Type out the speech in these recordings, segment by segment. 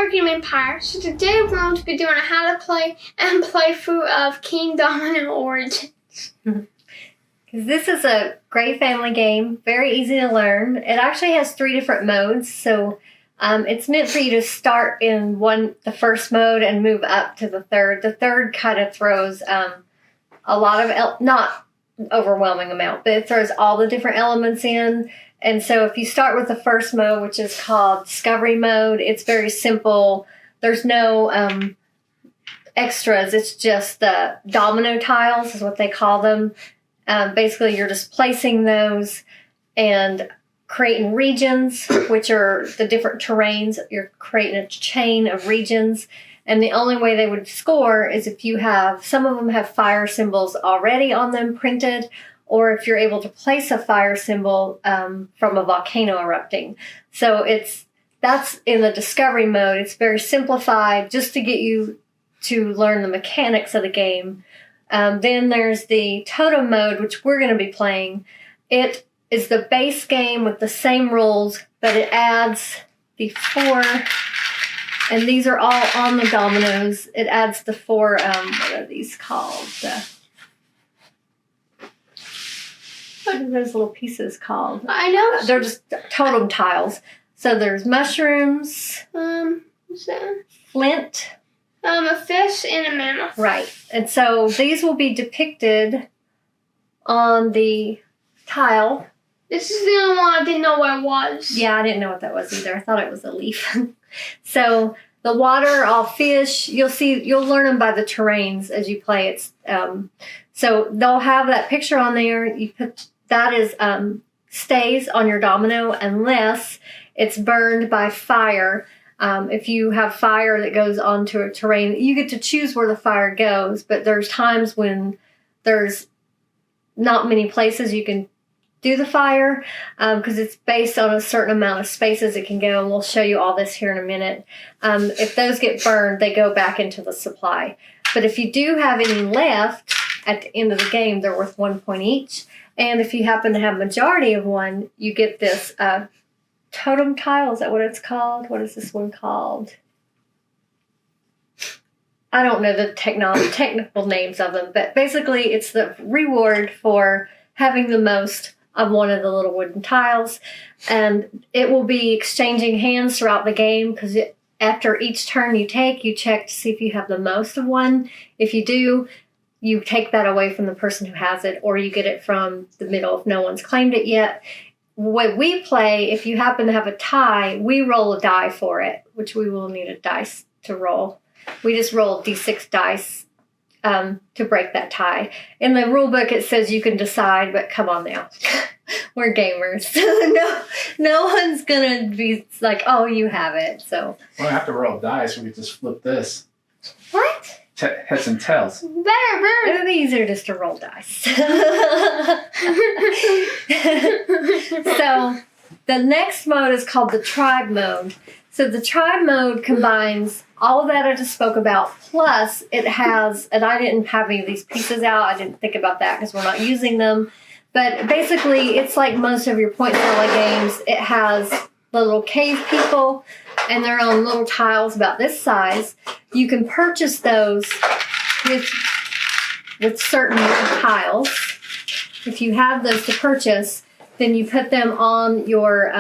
Working Empire. So today we're going to be doing a how to play and playthrough of Kingdomino Origins. This is a great family game, very easy to learn. It actually has 3 different modes, so it's meant for you to start in the first mode and move up to the third. The third kind of throws a lot of, not overwhelming amount, but it throws all the different elements in. And so if you start with the first mode, which is called Discovery Mode, it's very simple. There's no extras. It's just the domino tiles is what they call them. Basically, you're just placing those and creating regions, which are the different terrains. You're creating a chain of regions. And the only way they would score is if you have, some of them have fire symbols already on them printed, or if you're able to place a fire symbol from a volcano erupting. So that's in the discovery mode. It's very simplified just to get you to learn the mechanics of the game. Then there's the totem mode, which we're going to be playing. It is the base game with the same rules, but it adds the 4, and these are all on the dominoes. It adds the 4, what are these called? What are those little pieces called? I know. They're just totem tiles. So there's mushrooms, What's that? flint. A fish and a mammoth. Right. And so these will be depicted on the tile. This is the only one I didn't know what it was. Yeah, I didn't know what that was either. I thought it was a leaf. So the water, all fish, you'll learn them by the terrains as you play. It's so they'll have that picture on there. You put that is stays on your domino unless it's burned by fire. If you have fire that goes onto a terrain, you get to choose where the fire goes, but there's times when there's not many places you can do the fire because it's based on a certain amount of spaces it can go, and we'll show you all this here in a minute. If those get burned, they go back into the supply. But if you do have any left at the end of the game, they're worth 1 point each. And if you happen to have majority of one, you get this totem tile. Is that what it's called? What is this one called? I don't know the technical names of them, but basically it's the reward for having the most of one of the little wooden tiles. And it will be exchanging hands throughout the game because after each turn you take, you check to see if you have the most of one. If you do, you take that away from the person who has it, or you get it from the middle if no one's claimed it yet. When we play, if you happen to have a tie, we roll a die for it, which we will need a dice to roll. We just roll D6 dice to break that tie. In the rule book, it says you can decide, but come on now. We're gamers. No one's going to be like, oh, you have it. So We don't have to roll dice. We can just flip this. what? Heads and tails. Better. These are just to roll dice. So the next mode is called the tribe mode. So the tribe mode combines all of that I just spoke about, plus it has, and I didn't have any of these pieces out. I didn't think about that because we're not using them. But basically, it's like most of your point and games. It has the little cave people, and they're on little tiles about this size. You can purchase those with certain tiles. If you have those to purchase, then you put them on your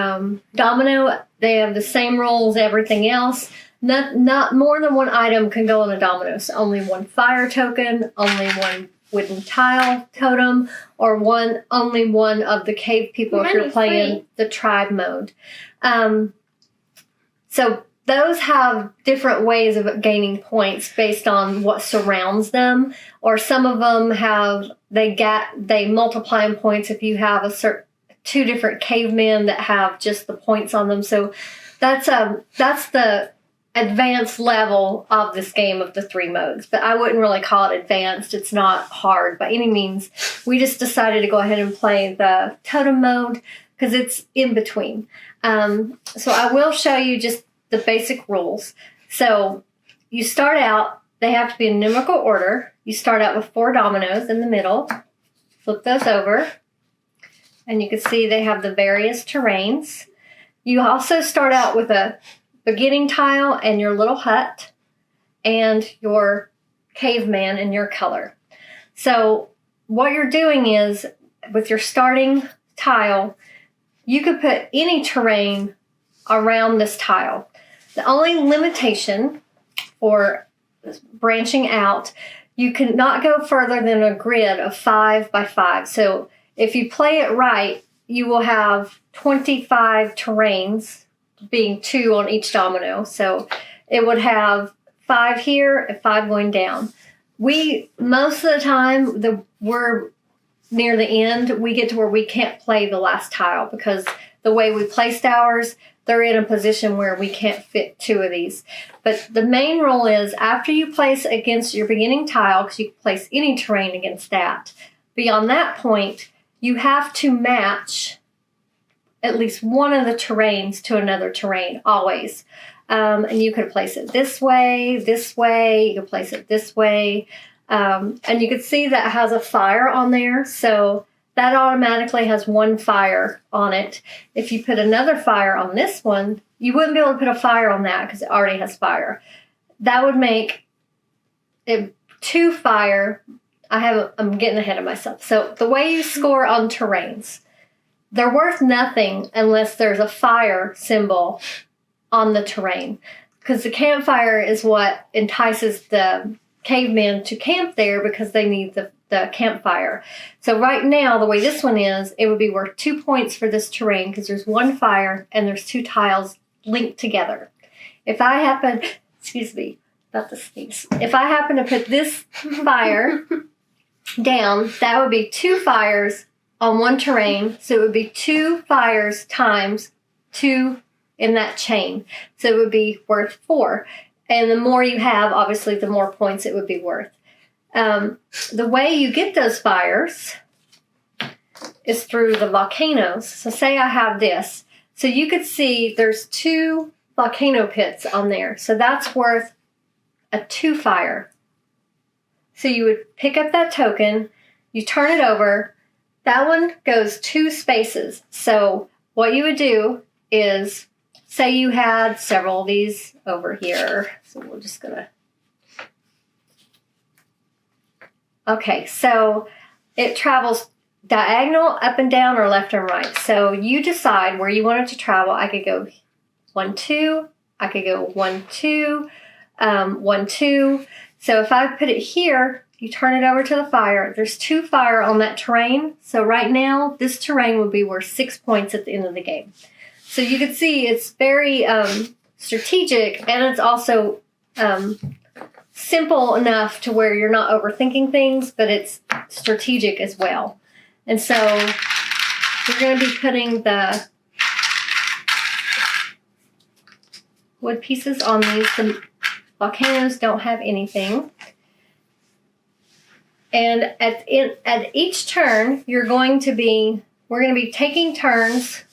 domino. They have the same rules, everything else. Not more than one item can go on a domino. So only one fire token, only one wooden tile totem, or only one of the cave people if you're playing the tribe mode. So those have different ways of gaining points based on what surrounds them, or some of them they multiply in points if you have 2 different cavemen that have just the points on them. So that's the advanced level of this game of the 3 modes, but I wouldn't really call it advanced. It's not hard by any means. We just decided to go ahead and play the totem mode because it's in between. So I will show you just the basic rules. So you start out, they have to be in numerical order. You start out with 4 dominoes in the middle, flip those over, and you can see they have the various terrains. You also start out with beginning tile and your little hut and your caveman in your color. So what you're doing is, with your starting tile, you could put any terrain around this tile. The only limitation for branching out, you cannot go further than a grid of 5 by 5. So if you play it right, you will have 25 terrains, being 2 on each domino. So it would have 5 here and 5 going down. Most of the time, we're near the end, we get to where we can't play the last tile because the way we placed ours, they're in a position where we can't fit 2 of these. But the main rule is, after you place against your beginning tile, because you can place any terrain against that, beyond that point, you have to match at least one of the terrains to another terrain, always. And you could place it this way, you could place it this way. And you can see that it has a fire on there, so that automatically has 1 fire on it. If you put another fire on this one, you wouldn't be able to put a fire on that because it already has fire. That would make it 2 fire. I'm getting ahead of myself. So the way you score on terrains, they're worth nothing unless there's a fire symbol on the terrain, because the campfire is what entices the cavemen to camp there because they need the campfire. So right now, the way this one is, it would be worth 2 points for this terrain because there's 1 fire and there's 2 tiles linked together. If I happen, excuse me, about to sneeze. If I happen to put this fire down, that would be 2 fires on 1 terrain. So it would be 2 fires times 2 in that chain. So it would be worth 4. And the more you have, obviously, the more points it would be worth. The way you get those fires is through the volcanoes. So say I have this. So you could see there's 2 volcano pits on there. So that's worth a 2 fire. So you would pick up that token, you turn it over, that one goes 2 spaces. So what you would do is, say you had several of these over here. So we're just gonna, okay, so it travels diagonal, up and down, or left and right. So you decide where you want it to travel. I could go 1, 2, I could go 1, 2, 1, 2. So if I put it here, you turn it over to the fire. There's 2 fire on that terrain. So right now, this terrain would be worth 6 points at the end of the game. So you can see it's very strategic, and it's also simple enough to where you're not overthinking things, but it's strategic as well. And so we're going to be putting the wood pieces on these. The volcanoes don't have anything. And at each turn, we're going to be taking turns.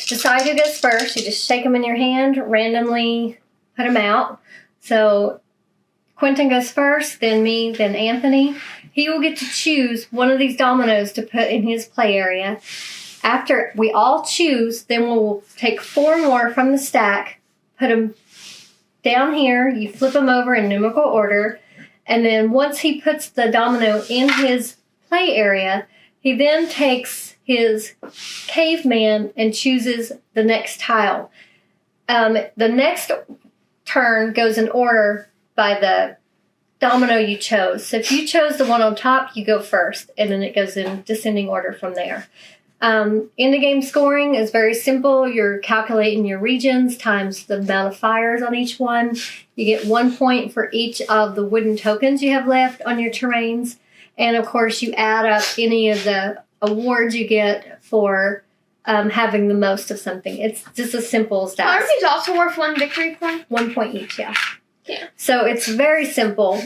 Decide who goes first. You just shake them in your hand, randomly put them out. So Quentin goes first, then me, then Anthony. He will get to choose one of these dominoes to put in his play area. After we all choose, then we'll take 4 more from the stack, put them down here. You flip them over in numerical order. And then once he puts the domino in his play area, he then takes his caveman and chooses the next tile. The next turn goes in order by the domino you chose. So if you chose the one on top, you go first, and then it goes in descending order from there. In the game scoring is very simple. You're calculating your regions times the amount of fires on each one. You get 1 point for each of the wooden tokens you have left on your terrains. And of course, you add up any of the awards you get for having the most of something. It's just as simple as that. Are these also worth 1 victory point? 1 point each, yeah. Yeah. So it's very simple.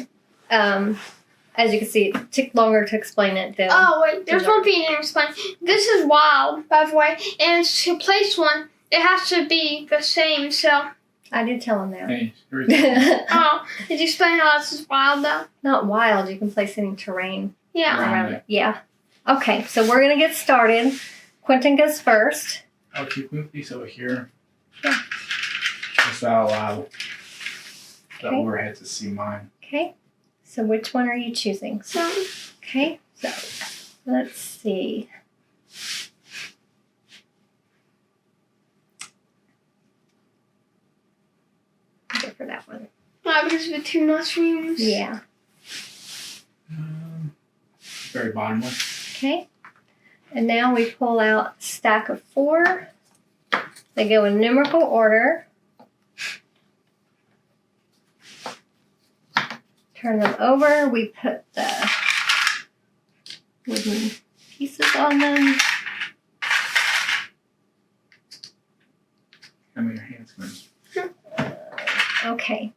As you can see, it took longer to explain it than... Oh, wait. There's one thing you didn't explain. This is wild, by the way. And to place one, it has to be the same, so... I did tell him that. Hey, here we go. Oh, did you explain how this is wild, though? Not wild. You can place any terrain Yeah. around it. Yeah. Okay, so we're going to get started. Quentin goes first. I'll keep move these over here. Yeah. Just to allow the Okay. overhead to see mine. Okay. So which one are you choosing? So, Okay. So let's see. Go for that one. because of the 2 mushrooms. Yeah. Very bottom one. Okay. And now we pull out a stack of 4. They go in numerical order. Turn them over. We put the wooden pieces on them. I mean, your hands going. Okay.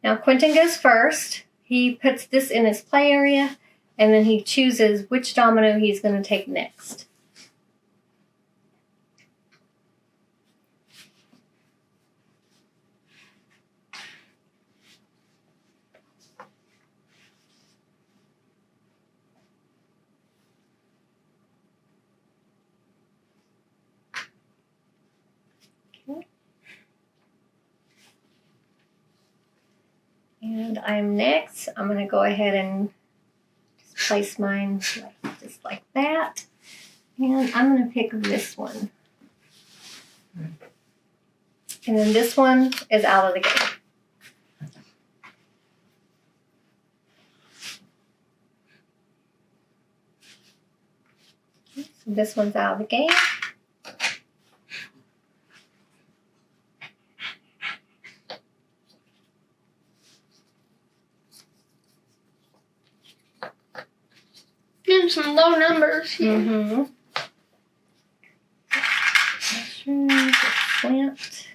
Now Quentin goes first. He puts this in his play area, and then he chooses which domino he's going to take next. And I'm next. I'm going to go ahead and just place mine just like that. And I'm going to pick this one. And then this one is out of the game. So this one's out of the game. Getting some low numbers here. Mm-hmm. Mushrooms, plant.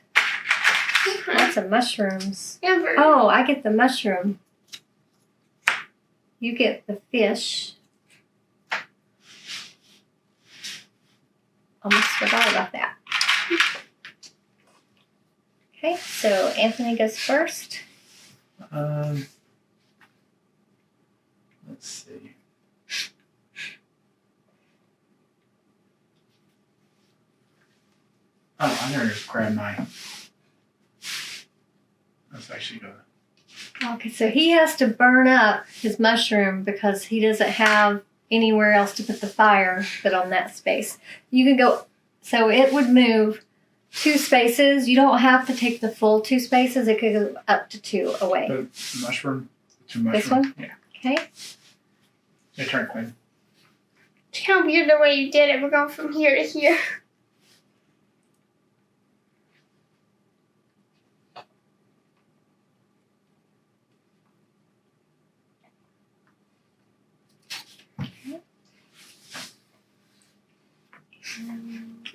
Lots of mushrooms. Ever. Oh, I get the mushroom. You get the fish. Almost forgot about that. Okay, so Anthony goes first. Let's see. Oh, I never grabbed mine. Let's actually go. Okay, so he has to burn up his mushroom because he doesn't have anywhere else to put the fire but on that space. You can go, so it would move 2 spaces. You don't have to take the full 2 spaces. It could go up to 2 away. The mushroom. 2 This mushrooms. one? Yeah. Okay. Your turn, Quinn. It's kind of weird the way you did it. We're going from here to here.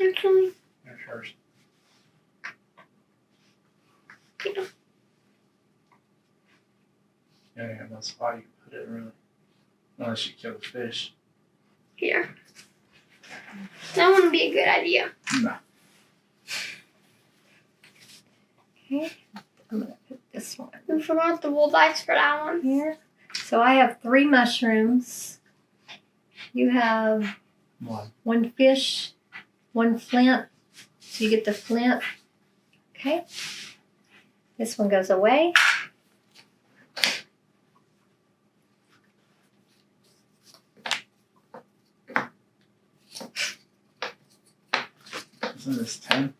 Actually, Your first. yeah. Yeah, you have no spot you can put it really. Unless you kill the fish. Here. That wouldn't be a good idea. No. Okay. I'm going to put this one We forgot the wool dice for that one. here. So I have 3 mushrooms. You have 1 fish, 1 flint. So you get the flint. Okay. This one goes away. Isn't this 10?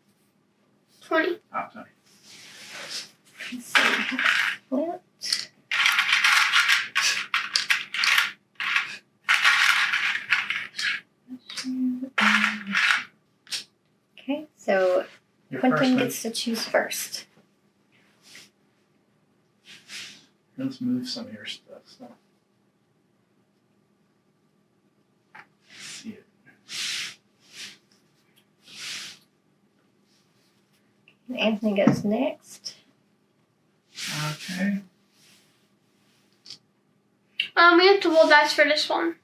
20. Oh, sorry. Let's see. Flint. Okay, so Your Quentin first one. gets to choose first. Let's move some of your stuff. So. Let's see it. And Anthony goes next. Okay. We have to roll dice for this one.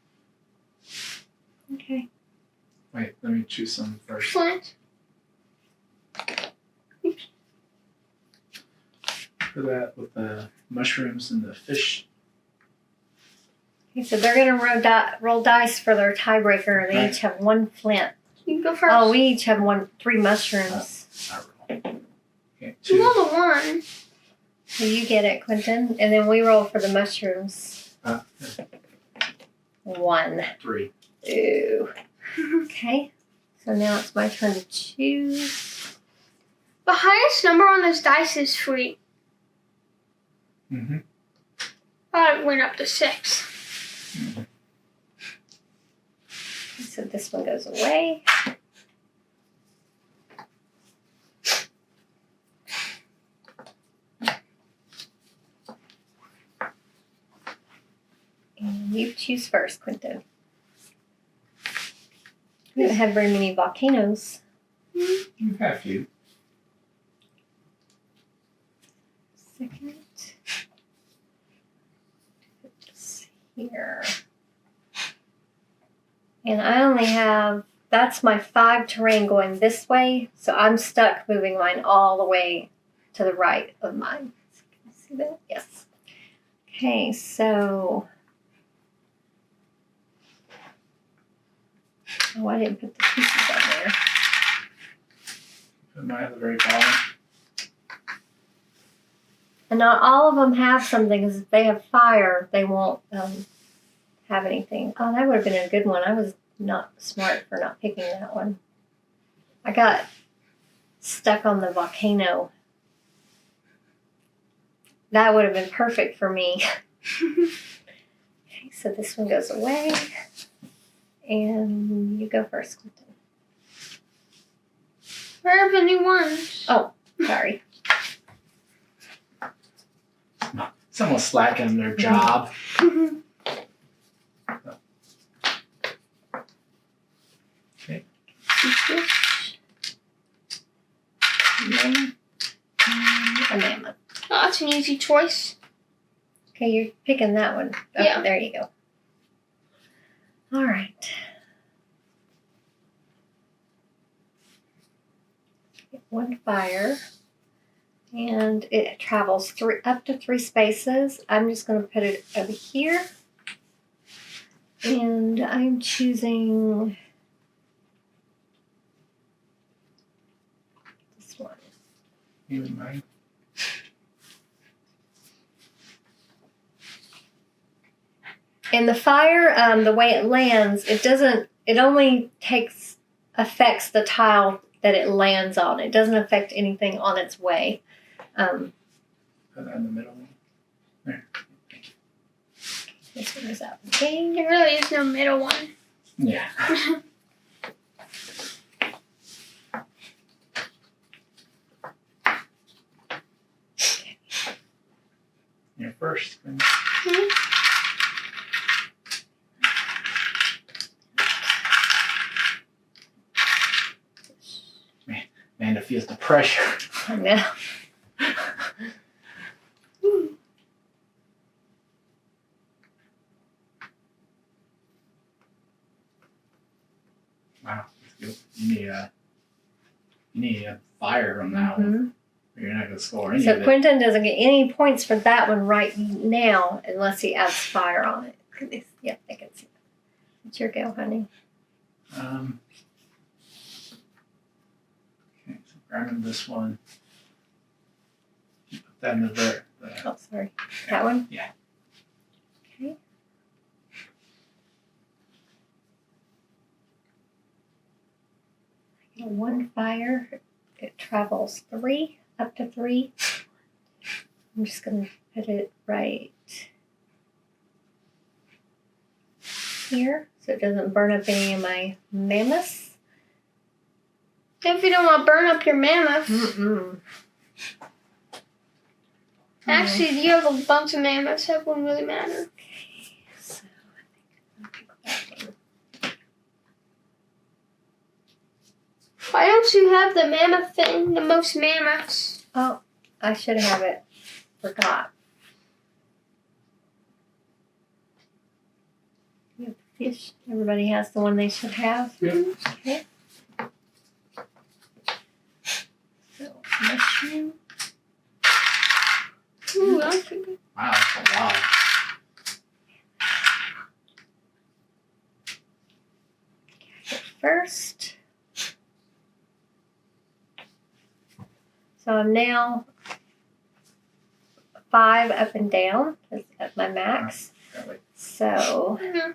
Okay. Wait, let me choose some first. Flint. For that with the mushrooms and the fish. Okay, so they're going to roll dice for their tiebreaker. They Okay. each have 1 flint. You go first. Oh, we each have 3 mushrooms. I roll. Okay, You 2. rolled a 1. So you get it, Quentin. And then we roll for the mushrooms. 1. 3. Ooh. Okay. So now it's my turn to choose. The highest number on this dice is free. Mm-hmm. Thought it went up to 6. Mm-hmm. So this one goes away. And you choose first, Quentin. We don't have very many volcanoes. You've had a few. Second. Put this here. And I only have, that's my 5 terrain going this way, so I'm stuck moving mine all the way to the right of mine. Can you see that? Yes. Okay, so. Oh, I didn't put the pieces on there. Put mine at the very bottom. And not all of them have something, because if they have fire, they won't have anything. Oh, that would have been a good one. I was not smart for not picking that one. I got stuck on the volcano. That would have been perfect for me. Okay, so this one goes away. And you go first, Clinton. Where are the new ones? Oh, sorry. Someone's slacking their job. A mammoth. Oh, that's an easy choice. Okay, you're picking that one. Okay, Yeah. There you go. All right. Get 1 fire. And it travels up to 3 spaces. I'm just going to put it over here. And I'm choosing this one. Even mine. And the fire, the way it lands, it only affects the tile that it lands on. It doesn't affect anything on its way. Put that in the middle. There. This one is out of the game. There really is no middle one. Yeah. You're first. Amanda feels the pressure. I know. Wow, that's good. You need a fire on that one. Or you're not gonna score any of So it. Quentin doesn't get any points for that one right now unless he adds fire on it. Yep, I can see that. It's your go, honey. Okay, so grabbing this one. You put that in the dirt. Oh, sorry. That one? Yeah. Okay. I get 1 fire. It travels 3, up to 3. I'm just going to put it right here so it doesn't burn up any of my mammoths. If you don't want to burn up your mammoth. Mm-mm. Actually, you have a bunch of mammoths. That wouldn't really matter. Okay, so I think I'll pick that one. Why don't you have the mammoth thing? The most mammoths. Oh, I should have it. Forgot. You have the fish. Everybody has the one they should have. Yep. Okay. So, mushroom. Ooh, that's a good. Wow, that's a lot. First. So I'm now 5 up and down at my max. Really. So Mhm.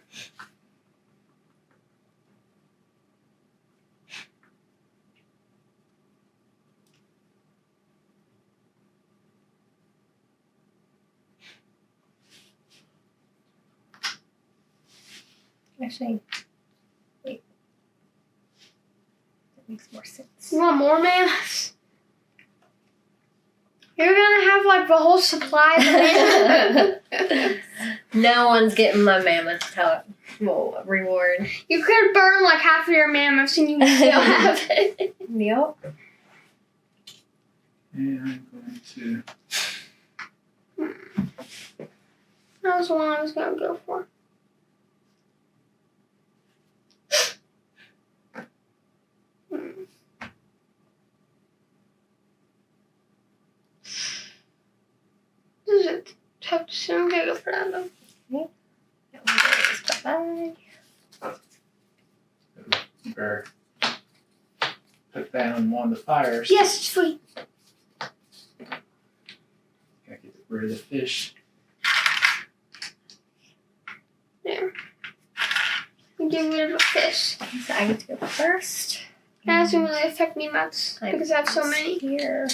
actually, wait. That makes more sense. You want more mammoths? You're gonna have like the whole supply of mammoths. No one's getting my mammoth reward. You could burn like half of your mammoths and you would still have it. Yep. And I'm going to. That was the one I was gonna go for. This is a tough decision. I'm gonna go for that though. That one goes bye-bye. You better put that on one of the fires. Yes, sweet. Gotta get rid of the fish. There. You get rid of a fish. So I get to go first. That doesn't really affect me much because I have so many. Here.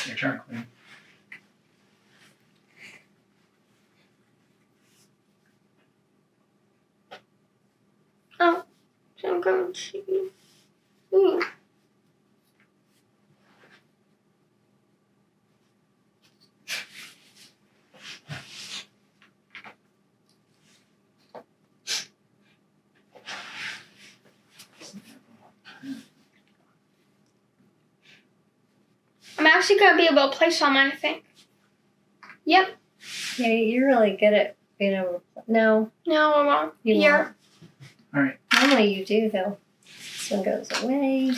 Your turn, Queen. Oh, so I'm going to. Ooh. I'm actually gonna be able to place on mine, I think. Yep. Yeah, you're really good at being able to. No, No, I won't. you Here. won't. Normally you do, though. This one goes away.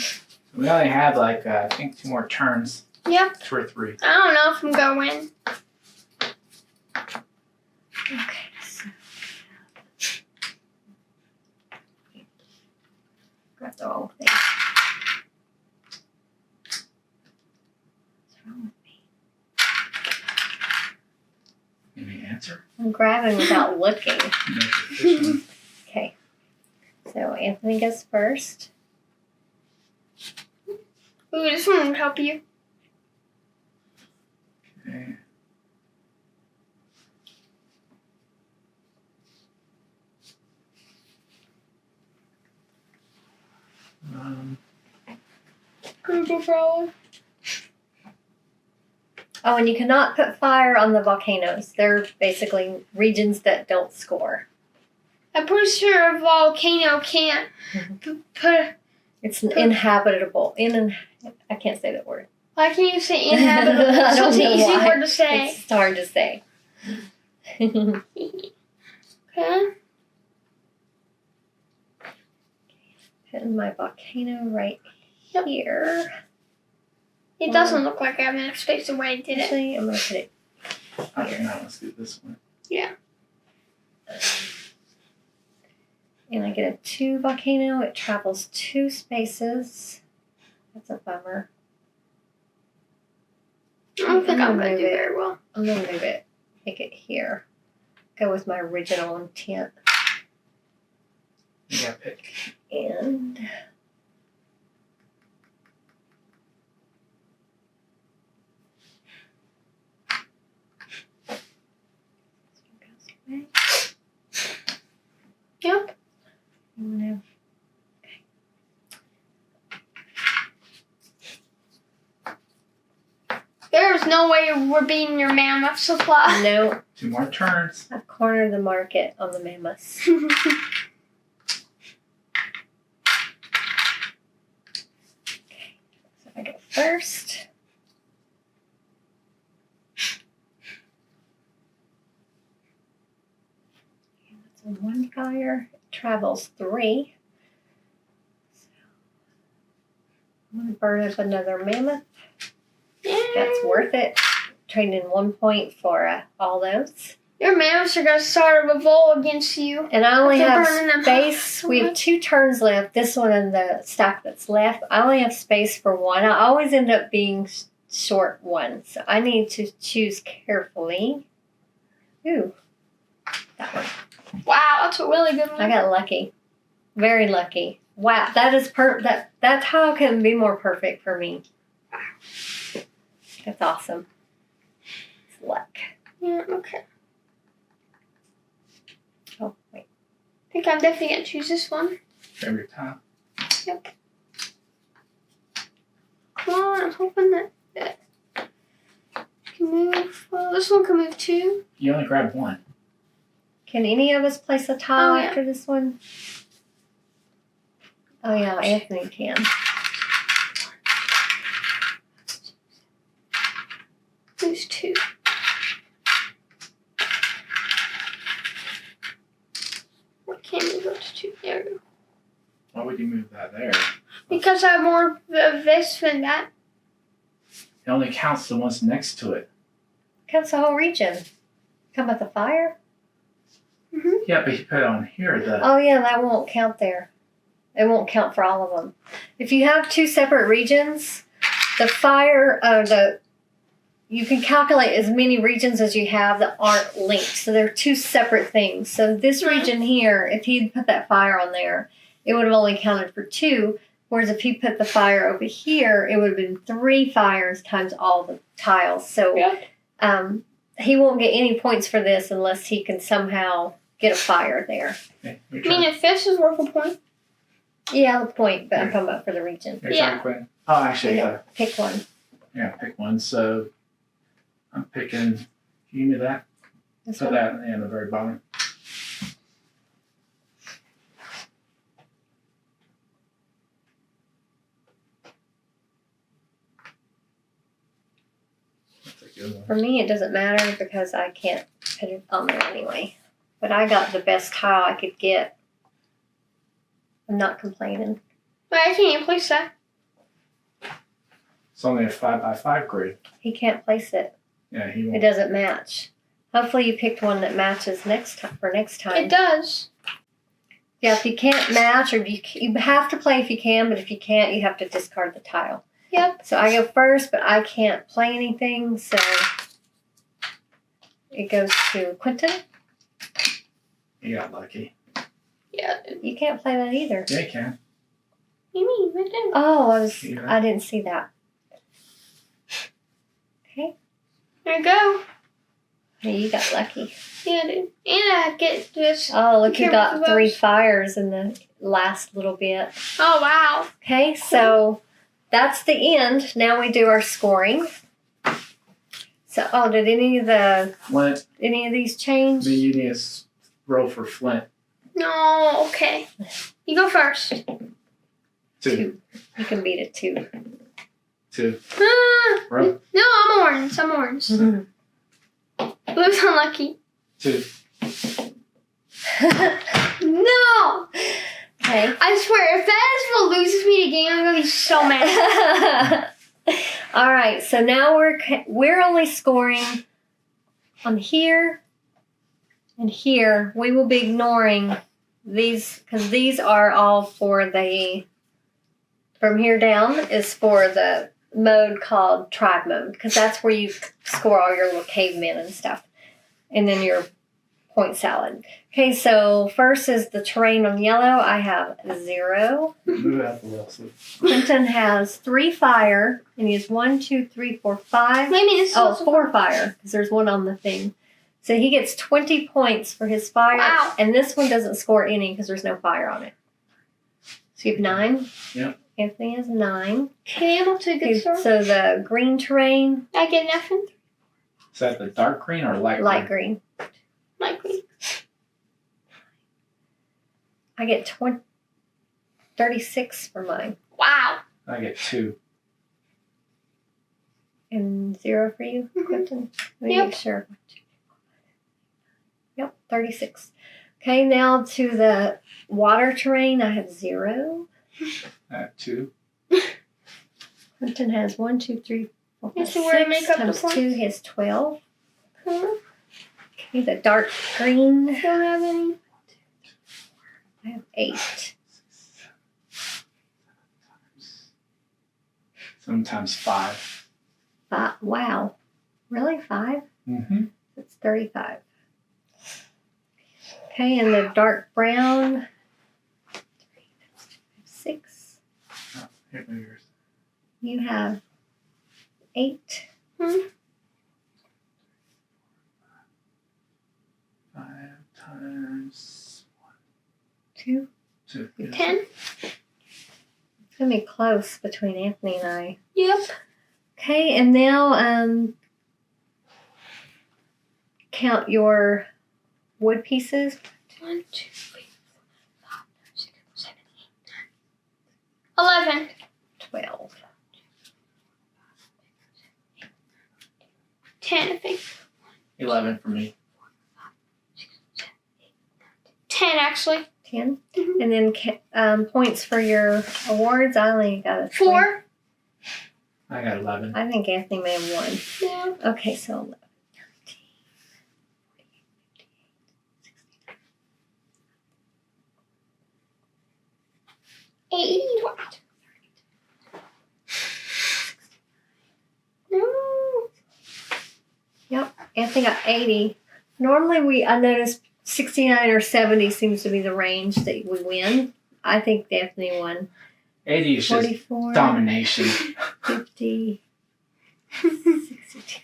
We only have like I think 2 more turns. Yep. 2 or 3. I don't know if I'm gonna win. Okay. So. Got the wrong thing. What's wrong with me? Any answer? I'm grabbing without looking. Make the fish one. Okay. So Anthony goes first. Ooh, this one would help you. Okay. Can we go for all of Oh, and you cannot put fire on the volcanoes. They're basically regions that don't score. I'm pretty sure a volcano can't put. It's inhabitable. I can't say that word. Why can't you say inhabitable? I It's don't such an know easy why. word to say. It's hard to say. Okay. Putting my volcano right Yep. here. It doesn't look like I have enough space away, did it? Actually, I'm going to put it Okay, now let's do this one. and I get a 2 volcano. It travels 2 spaces. That's a bummer. I don't think I'm I'm going gonna to do move it. very well. I'm going to move it. Make it here. Go with my original intent. You gotta pick. And Yep. no. There's no way we're beating your mammoth supply. No, 2 more turns. I've cornered the market on the mammoths. So I go first. And that's on 1 fire. It travels 3. So I'm going to burn up another mammoth. That's worth it. Trading 1 point for all those. Your mammoths are gonna start a revolt against you. And I only They're have burning them space. so We have much. 2 turns left. This one and the stack that's left. I only have space for one. I always end up being short one. So I need to choose carefully. Ooh. That one. Wow, that's a really good one. I got lucky. Very lucky. Wow. That is that tile couldn't be more perfect for me. That's awesome. It's luck. Yeah, okay. Oh, wait. I think I'm definitely gonna choose this one. Grab your top. Yep. Come on, I'm hoping that can move. Well, this one can move too. You only grab one. Can any of us place a tile Oh, yeah. after this one? Oh, yeah, Anthony can. Moves two. I can't move up to two. There we go. Why would you move that there? Because I have more of this than that. It only counts the ones next to it. Counts the whole region. Come with the fire? Yeah, but you put it on here. Oh, yeah, that won't count there. It won't count for all of them. If you have 2 separate regions, the fire, you can calculate as many regions as you have that aren't linked. So they're 2 separate things. So this region here, if he'd put that fire on there, it would have only counted for 2. Whereas if he put the fire over here, it would have been 3 fires times all the tiles. So he won't get any points for this unless he can somehow get a fire there. Okay, I mean, if this is worth a point. Yeah, the point, but I'm talking about for the region. Your Yeah. turn, Quinn. Oh, actually, Yeah. Pick one. pick one. So I'm picking. Can you give me that? This Put one? that in the very bottom. That's a good one. For me, it doesn't matter because I can't put it on there anyway. But I got the best tile I could get. I'm not complaining. But I can't even place that. It's only a 5x5 grid. He can't place it. Yeah, he It won't. doesn't match. Hopefully you picked one that matches next time for next time. It does. Yeah, if you can't match, or you have to play if you can, but if you can't, you have to discard the tile. Yep. So I go first, but I can't play anything, so it goes to Quentin. You got lucky. Yeah. You can't play that either. Yeah, you can. You mean right there? Oh, Yeah. I didn't see that. Okay. There you go. Yeah, you got lucky. Yeah, dude. And I get this. Oh, look, you Careful got with 3 those. fires in the last little bit. Oh, wow. Okay, so that's the end. Now we do our scoring. So, did any Flint. of these change? The you need to roll for Flint. No, okay. You go first. 2. You can beat it 2. 2. Ah, Roll. no, I'm orange. I'm orange. Mhm. Blue's unlucky. 2. No! Okay. I swear, if that is what loses me the game, I'm gonna be so mad. All right, so now we're only scoring on here and here. We will be ignoring these because these are all for the. From here down is for the mode called tribe mode because that's where you score all your little cavemen and stuff, and then your point salad. Okay, so first is the terrain on yellow. I have 0. Move out the Wilson. Clinton has 3 fire, and he has 1, 2, 3, 4, 5. Maybe this is Oh, also 4 fire, because there's 1 on the thing. So he gets 20 points for his fire, Wow. and this one doesn't score any because there's no fire on it. So you have 9? Yep. Anthony has 9. Okay, I'm up to a good Okay, start. so the green terrain, I get nothing. Is that the dark green or light green? light green. Likely. I get 36 for mine, Wow. I get 2. and 0 for you, Mhm. Quentin. Let me Yep. make sure. Yep, 36. Okay, now to the water terrain, I have 0. I have 2. Clinton has 1, 2, 3, 4, 5, Let's see where to 6 make up the times points. 2 is 12. Huh? Okay, the dark green. Don't have any. I have 8. Sometimes 5. Wow. Really? 5? Mm-hmm. That's 35. Okay, and the dark brown. 6. Oh, here, move yours. You have 8. 5 times 2. 2. 10. It's gonna be close between Anthony and I. Yep. Okay, and now count your wood pieces. 1, 2, 3, 4, 5, 6, 7, 8, 9. 11. 12. 10, I think. 11 for me. 10, actually. 10. Mhm. And then points for your awards. I only got a 3. 4. I got 11. I think Anthony may have won. Yeah. Okay, so 11, 13, 80. What? No. Yep, Anthony got 80. Normally I notice 69 or 70 seems to be the range that we win. I think Anthony won. 80 is just 44, domination. 50, 62, 62.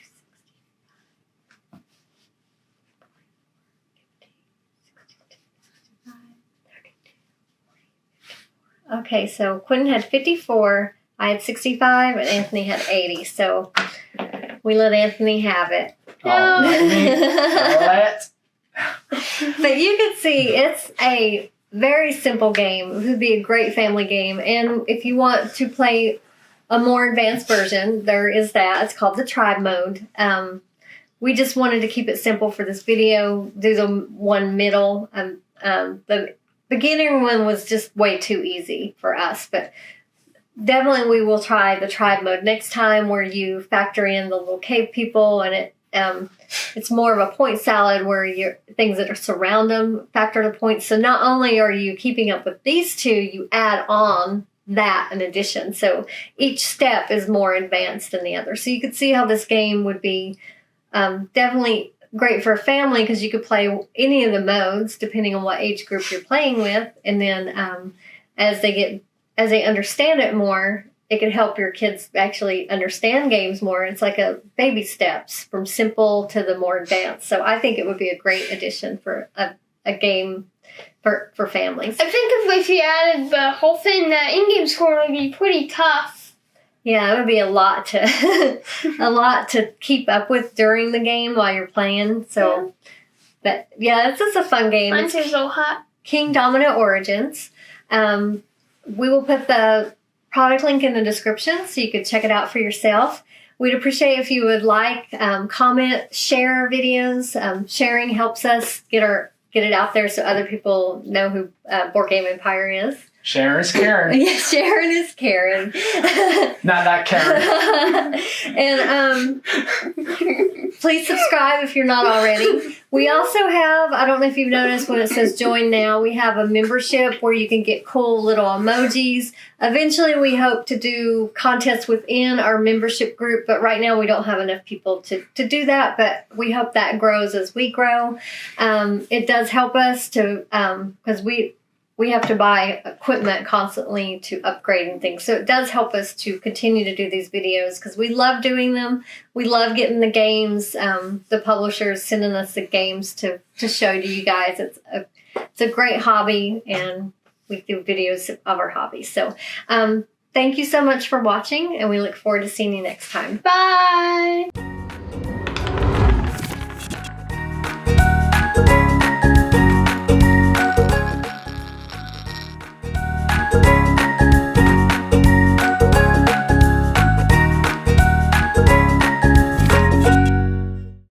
Okay, so Quentin had 54, I had 65, and Anthony had 80. So we let Anthony have it. Oh, let But you can see it's a very simple game. It would be a great family game. And if you want to play a more advanced version, there is that. It's called the tribe mode. We just wanted to keep it simple for this video. Do the one middle. The beginner one was just way too easy for us. But definitely we will try the tribe mode next time, where you factor in the little cave people, and it's more of a point salad where your things that are surround them factor the points. So not only are you keeping up with these two, you add on that in addition. So each step is more advanced than the other. So you could see how this game would be definitely great for a family, because you could play any of the modes depending on what age group you're playing with. And then as they understand it more, it can help your kids actually understand games more. It's like a baby steps from simple to the more advanced. So I think it would be a great addition for a game for families. I think if you added the whole thing, the in-game score would be pretty tough. Yeah, it would be a lot to keep up with during the game while you're playing. So, but yeah, it's just a fun game. Mine's a little hot. Kingdomino Origins. We will put the product link in the description so you could check it out for yourself. We'd appreciate if you would like, comment, share our videos. Sharing helps us get it out there so other people know who Board Game Empire is. Sharon is Karen. Yeah, Sharon is Karen. Not that Karen. And please subscribe if you're not already. We also have, I don't know if you've noticed when it says join now, we have a membership where you can get cool little emojis. Eventually we hope to do contests within our membership group, but right now we don't have enough people to do that, but we hope that grows as we grow. It does help us to, because we have to buy equipment constantly to upgrade and things. So it does help us to continue to do these videos because we love doing them. We love getting the games, the publishers sending us the games to show to you guys. It's a great hobby, and we do videos of our hobby. So thank you so much for watching, and we look forward to seeing you next time. Bye.